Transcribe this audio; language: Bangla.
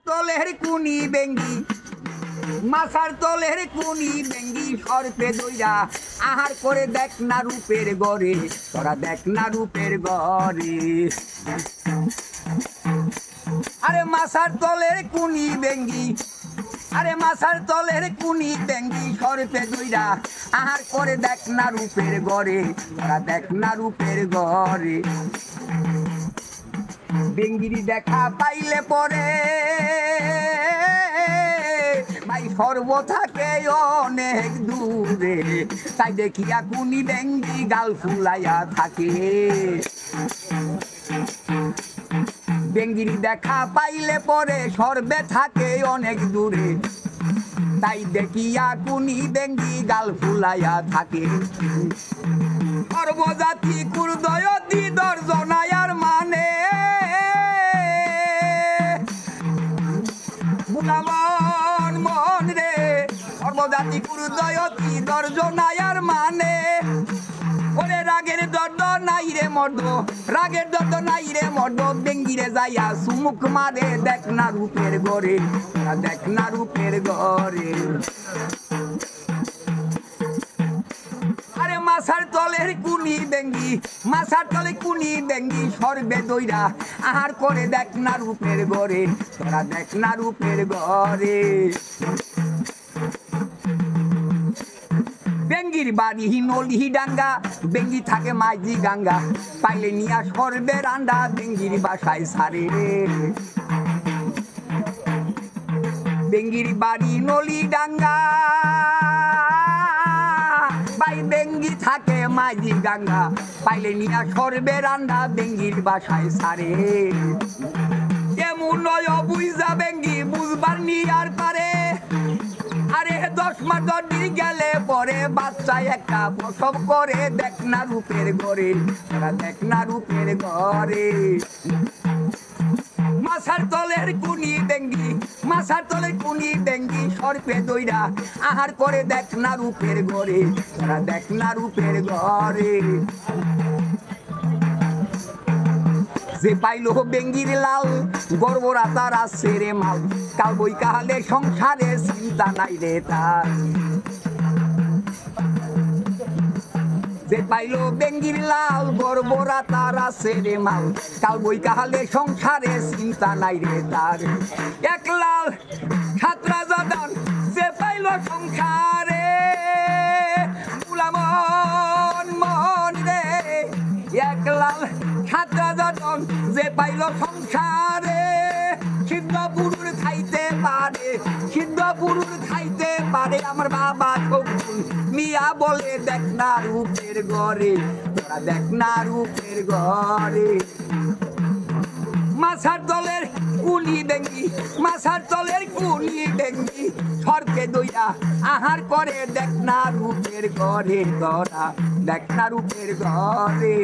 তলের কুনি বেঙ্গি মাথার তলের কুনি বেঙ্গি সর্পে দইরা আহার করে দেখ না রূপের গড়ে তোরা দেখ না রূপের গড়ে আরে মাথার তলের কুনি বেঙ্গি আরে মাথার তলের কুনি বেঙ্গি সর্পে দইরা আহার করে দেখ না রূপের গড়ে তোরা দেখ না রূপের গড়ে বেঙ্গিরি দেখা পাইলে পরে ভাই সর্ব থাকে অনেক দূরে তাই দেখিয়া কুনি বেঙ্গি গাল ফুলাইয়া থাকে বেঙ্গিরি দেখা পাইলে পরে সর্বে থাকে অনেক দূরে তাই দেখিয়া কুনি বেঙ্গি গাল ফুলাইয়া থাকে সর্বজাতি কুর্দয়তি দর্জনায়ার মানে বুলামন মন রে সর্বজাতি কুর্দয়তি দর্জনায়ার মানে ওরে রাগের দর্দ নাই রে মর্দ রাগের দর্দ নাই রে মর্দ বেঙ্গিরে যাইয়া সুমুখ মারে দেখ না রূপের গড়ে দেখ না রূপের গড়ে আরে মাথার তলের কুনি বেঙ্গি মাথার তলে কুনি বেঙ্গি সর্বে দইরা আহার করে দেখ না রূপের গড়ে তোরা দেখ না রূপের গড়ে বেঙ্গির বাড়ি নলি ডাঙ্গা বেঙ্গি থাকে মাঝি গাঙ্গা পাইলে নিয়া সর্বে রান্ডা বেঙ্গির বাসায় সারে বেঙ্গির বাড়ি নলি ডাঙ্গা পাই বেঙ্গি থাকে মাঝি গাঙ্গা পাইলে নিয়া সর্বে রান্ডা বেঙ্গির বাসায় সারে এমন নয় বুঝা বেঙ্গি বুঝবার নিয়ার পারে আরে 10 মাস 10 দিন গেলে পরে বাচ্চা একটা প্রসব করে দেখ না রূপের গড়ে তোরা দেখ না রূপের গড়ে মাথার তলের কুনি বেঙ্গি মাথার তলের কুনি বেঙ্গি সর্পে দইরা আহার করে দেখ না রূপের গড়ে তোরা দেখ না রূপের গড়ে যে পাইলো বেঙ্গির লাল গর্বরা তারা সেরে মাল কাল বই কাহালে সংসারে চিন্তা নাই রে তার যে পাইলো বেঙ্গির লাল গর্বরা তারা সেরে মাল কাল বই কাহালে সংসারে চিন্তা নাই রে তার এক লাল ছাত্রা জাদান যে পাইলো সংসারে বুলামন মন রে এক লাল ছাত্রা জাদন যে পাইল সংসারে সিদ্ধ পুরুর খাইতে পারে সিদ্ধ পুরুর খাইতে পারে আমার বাবা শকুন মিয়া বলে দেখ না রূপের গড়ে তোরা দেখ না রূপের গড়ে মাথার তলের কুনি বেঙ্গি মাথার তলের কুনি বেঙ্গি সর্পে দইরা আহার করে দেখ না রূপের গড়ে তোরা দেখ না রূপের গড়ে।